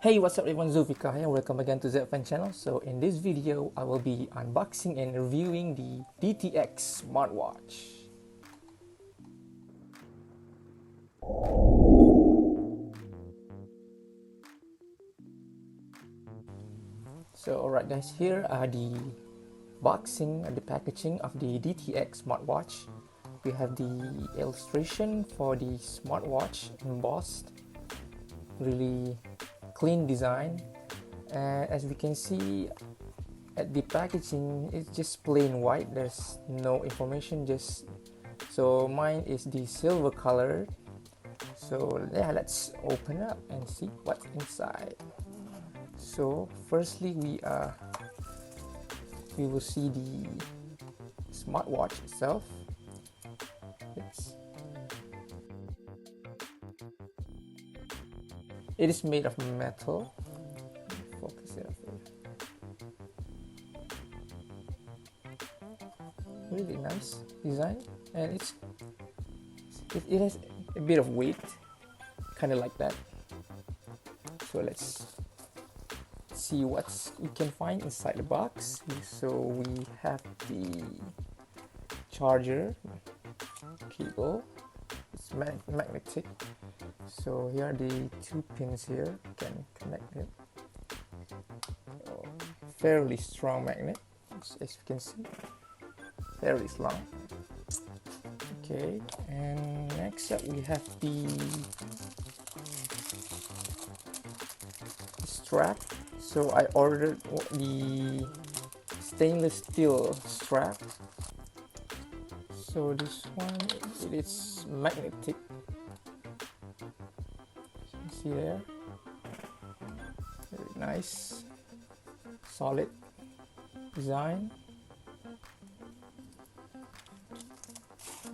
Hey, what's up everyone, Zulfikar here. Welcome again to ZFan channel. So in this video, I will be unboxing and reviewing the DTX Smartwatch. So alright guys, here are the boxing and the packaging of the DTX Smartwatch. We have the illustration for the smartwatch embossed, really clean design. And as we can see at the packaging, it's just plain white. There's no information, just so mine is the silver color. So yeah, let's open up and see what's inside. So firstly, we will see the smartwatch itself. It is made of metal. Focus it up here. Really nice design, and it has a bit of weight, kind of like that. So let's see what we can find inside the box. So we have the charger cable. It's magnetic. So here are the two pins here. You can connect it. So, fairly strong magnet, as you can see. Fairly strong. Okay, and next up we have the strap. So I ordered the stainless steel strap. So this one, it is magnetic. You can see there. Very nice, solid design.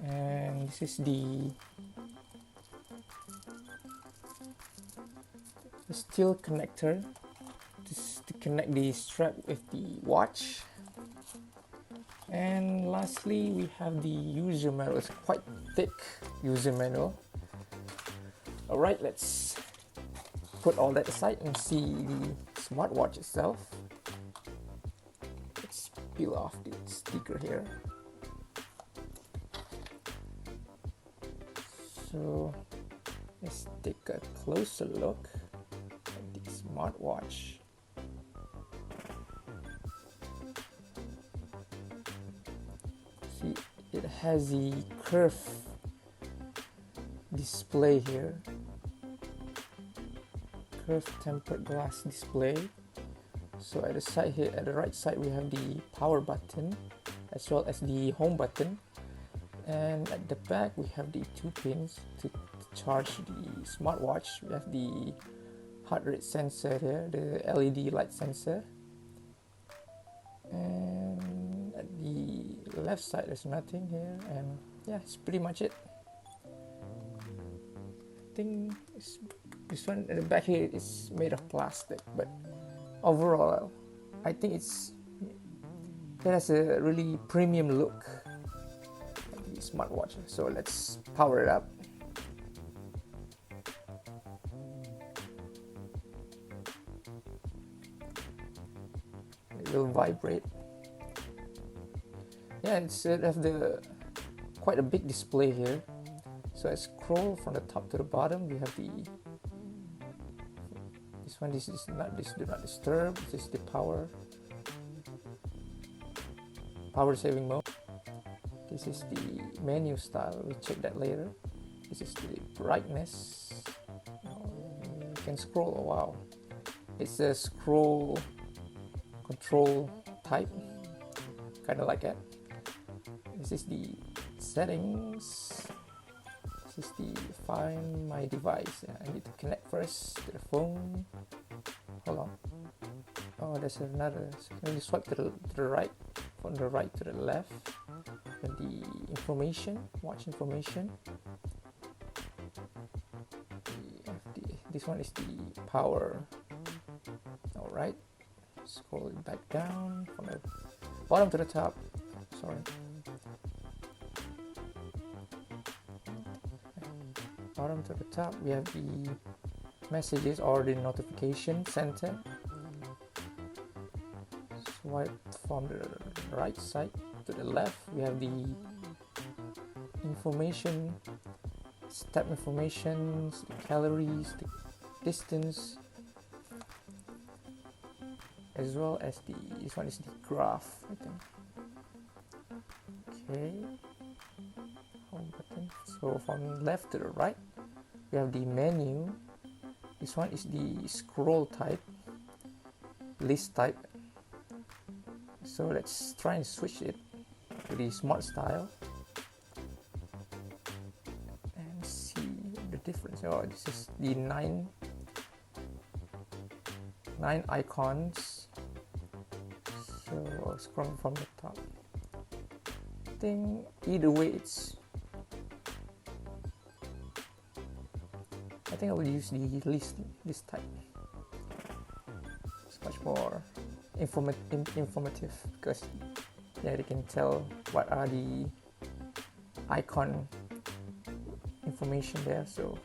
And this is the steel connector to connect the strap with the watch. And lastly, we have the user manual. It's quite thick user manual. Alright, let's put all that aside and see the smartwatch itself. Let's peel off the sticker here. So let's take a closer look at the smartwatch. See, it has the curved display here, curved tempered glass display. So at the side here, at the right side, we have the power button as well as the home button. And at the back we have the two pins to charge the smartwatch. We have the heart rate sensor here, the LED light sensor, and at the left side there's nothing here. And yeah, it's pretty much it. I think this one at the back here is made of plastic, but overall I think it has a really premium look, smartwatch. So let's power it up. It will vibrate. Yeah, it has quite a big display here. So I scroll from the top to the bottom. We have this is not do not disturb. This is the power saving mode. This is the menu style. We'll check that later. This is the brightness. You can scroll. Oh, wow. It's a scroll control type. Kind of like that. This is the settings. This is the find my device. I need to connect first to the phone. Hold on. Oh, there's another. So let me swipe to the right. From the right to the left. And the information, watch information. This one is the power. Alright, scroll it back down from the bottom to the top. Sorry. Bottom to the top, we have the messages or the notification center. Swipe from the right side to the left, we have the information, step information, the calories, the distance, as well as this one is the graph, I think. Okay, home button. So from left to the right, we have the menu. This one is the scroll type, list type. So let's try and switch it to the smart style and see the difference. Oh, this is the nine icons. So I'll scroll from the top. I think either way I think I will use the list type. It's much more informative because yeah, they can tell what are the icon information there. So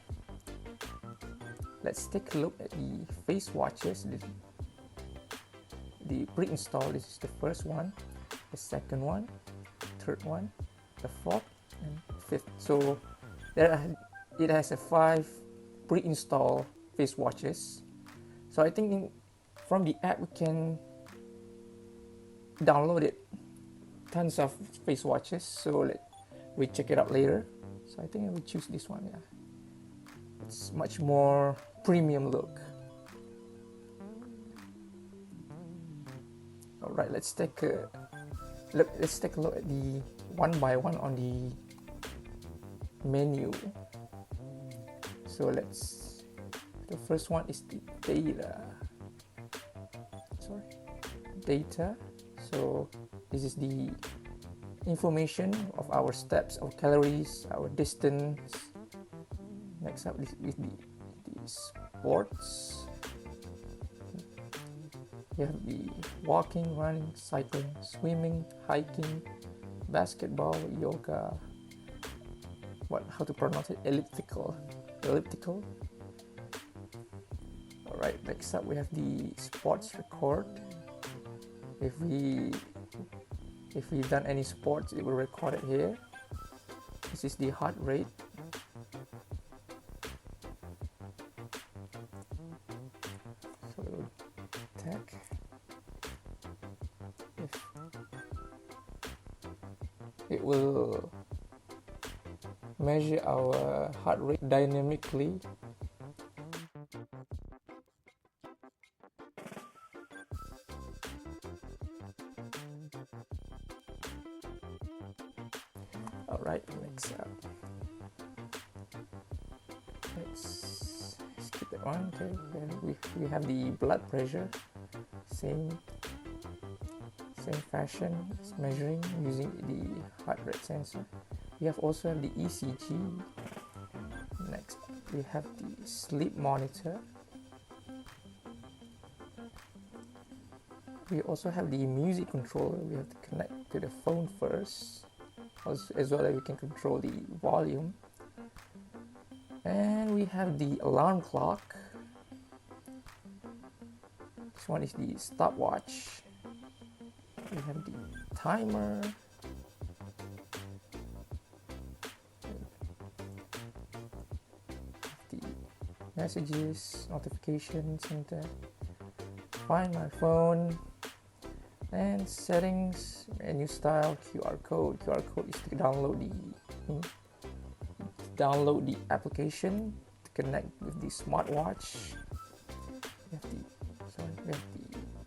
let's take a look at the face watches. The pre-install, this is the first one, the second one, third one, the fourth and fifth. So it has a 5 pre-install face watches. So I think from the app we can download it, tons of face watches. So we check it out later. So I think I will choose this one. Yeah, it's much more premium look. All right, let's take a look at the one by one on the menu. So the first one is the data. So this is the information of our steps, our calories, our distance. Next up is the sports. You have the walking, running, cycling, swimming, hiking, basketball, yoga, how to pronounce it, elliptical. All right, next up we have the sports record. If we've done any sports, it will record it here. This is the heart rate. So tech. It will measure our heart rate dynamically. All right, next up, let's skip that one. Okay, then we have the blood pressure, same fashion. It's measuring using the heart rate sensor. We also have the ECG. Next, we have the sleep monitor. We also have the music controller. We have to connect to the phone first, as well as we can control the volume. And we have the alarm clock. This one is the stopwatch. We have the timer. The messages, notification center, find my phone, and settings, menu style, QR code. QR code is to download the application to connect with the smartwatch. We have the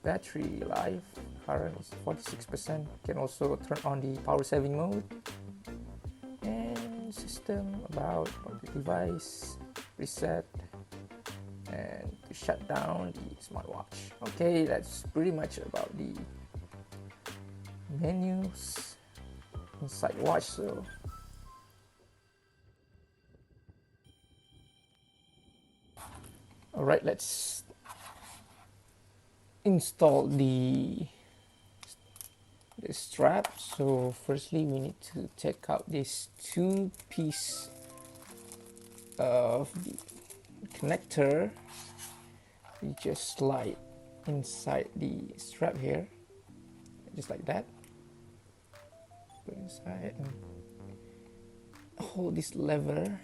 battery life. Current is 46%. You can also turn on the power saving mode. And system, about the device, reset, and to shut down the smartwatch. Okay, that's pretty much about the menus inside watch. So all right, let's install the strap. So firstly we need to take out this 2 piece of the connector, you just slide inside the strap here, just like that. Put inside and hold this lever.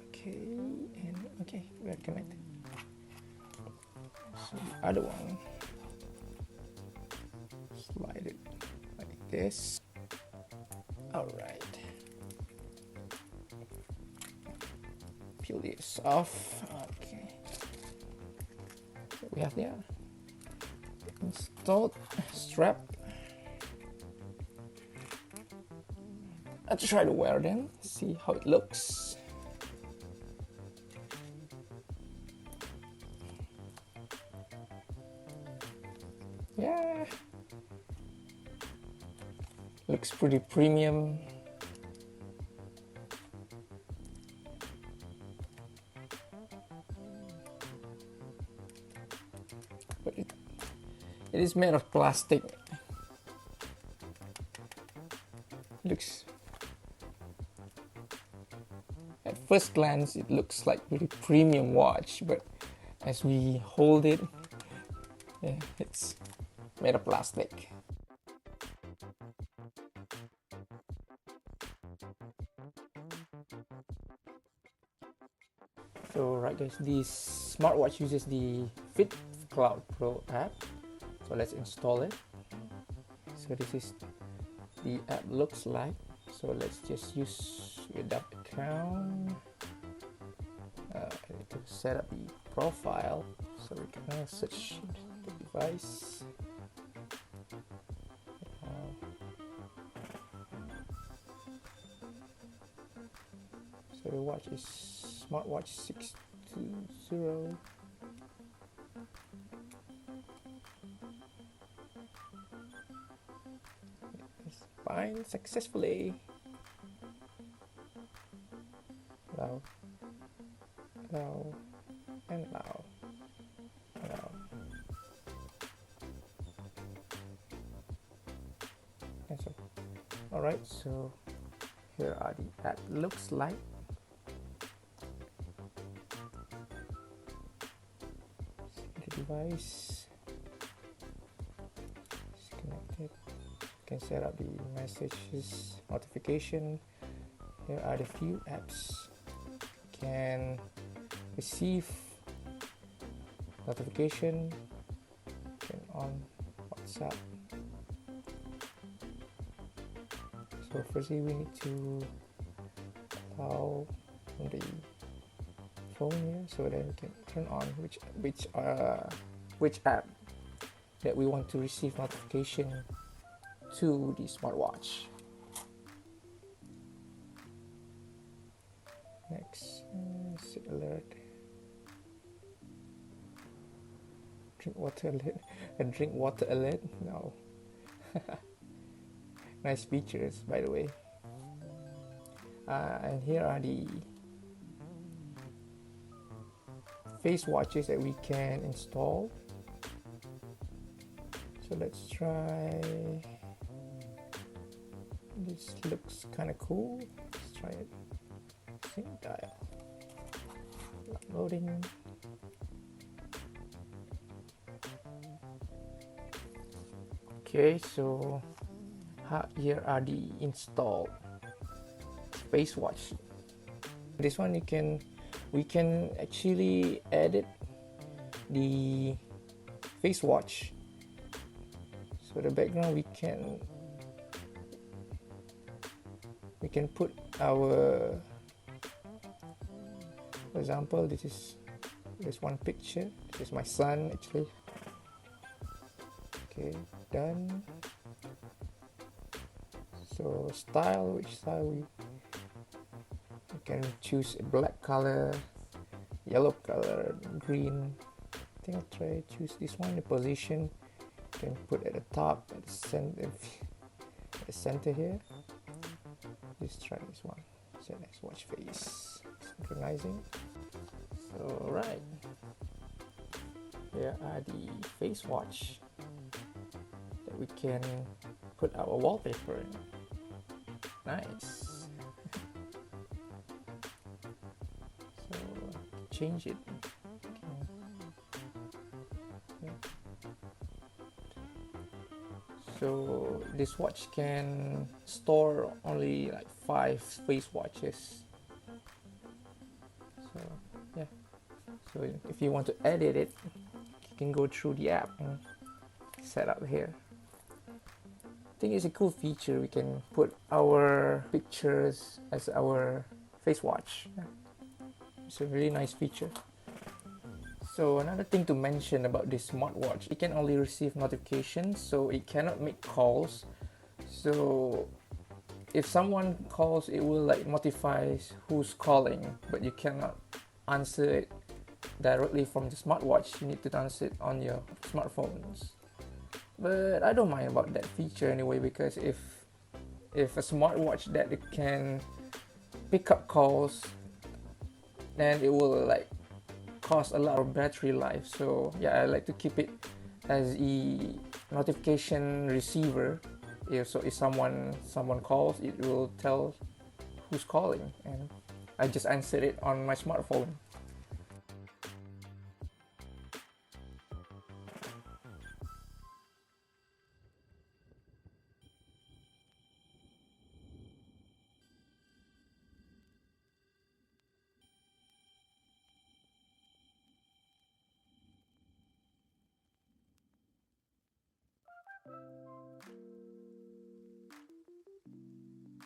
Okay, and okay, we're connected. So the other one, slide it like this. All right. Peel this off. Okay. So we have the installed strap. Let's try to wear them, see how it looks. Yeah, looks pretty premium. But it is made of plastic. Looks, at first glance, it looks like really premium watch, but as we hold it, yeah, it's made of plastic. So right guys, this smartwatch uses the Fit Cloud Pro app. So let's install it. So this is the app looks like. So let's just use without account to set up the profile. So we can search the device. So the watch is Smartwatch 620. It's bind successfully. Allow, allow, and allow, allow. And so, all right. So here are the app looks like. Device is connected. You can set up the messages, notification. Here are the few apps. You can receive notification. You can on WhatsApp. So firstly, we need to allow the phone here, so then we can turn on which app that we want to receive notification to the smartwatch. Next, set alert, drink water alert, and drink water alert. No. Nice features, by the way. And here are the face watches that we can install. So let's try. This looks kind of cool. Let's try it. Sync dial. Loading. Okay, so here are the installed face watch. This one we can actually edit the face watch. So the background we can put our, for example, this one picture. This is my son actually. Okay, done. So style, which style we can choose a black color, yellow color, green. I think I'll try to choose this one. The position you can put at the top, at the center here. Let's try this one. So next, watch face synchronizing. So right, here are the face watch that we can put our wallpaper in. Nice. change it. Okay. So this watch can store only like 5 space watches. So yeah, so if you want to edit it, you can go through the app and set up here. I think it's a cool feature. We can put our pictures as our face watch. It's a really nice feature. So another thing to mention about this smartwatch, it can only receive notifications, so it cannot make calls. So if someone calls, it will like notify who's calling, but you cannot answer it directly from the smartwatch. You need to answer it on your smartphones. But I don't mind about that feature anyway, because if a smartwatch that it can pick up calls, then it will like cost a lot of battery life. So yeah, I like to keep it as a notification receiver. If someone calls, it will tell who's calling, and I just answer it on my smartphone.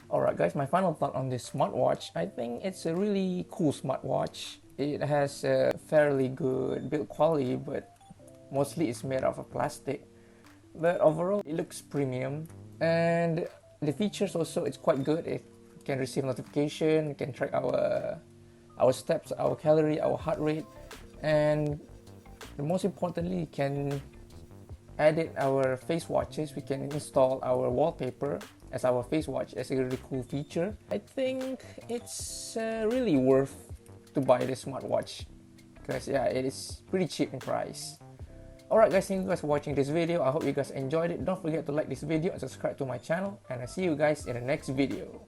Alright guys, my final thought on this smartwatch. I think it's a really cool smartwatch. It has a fairly good build quality, but mostly it's made out of plastic. But overall, it looks premium. And the features also, it's quite good. It can receive notification, it can track our steps, our calorie, our heart rate. And the most importantly, it can edit our face watches. We can install our wallpaper as our face watch as a really cool feature. I think it's really worth to buy this smartwatch, because yeah, it is pretty cheap in price. Alright guys, thank you guys for watching this video. I hope you guys enjoyed it. Don't forget to like this video and subscribe to my channel, and I'll see you guys in the next video.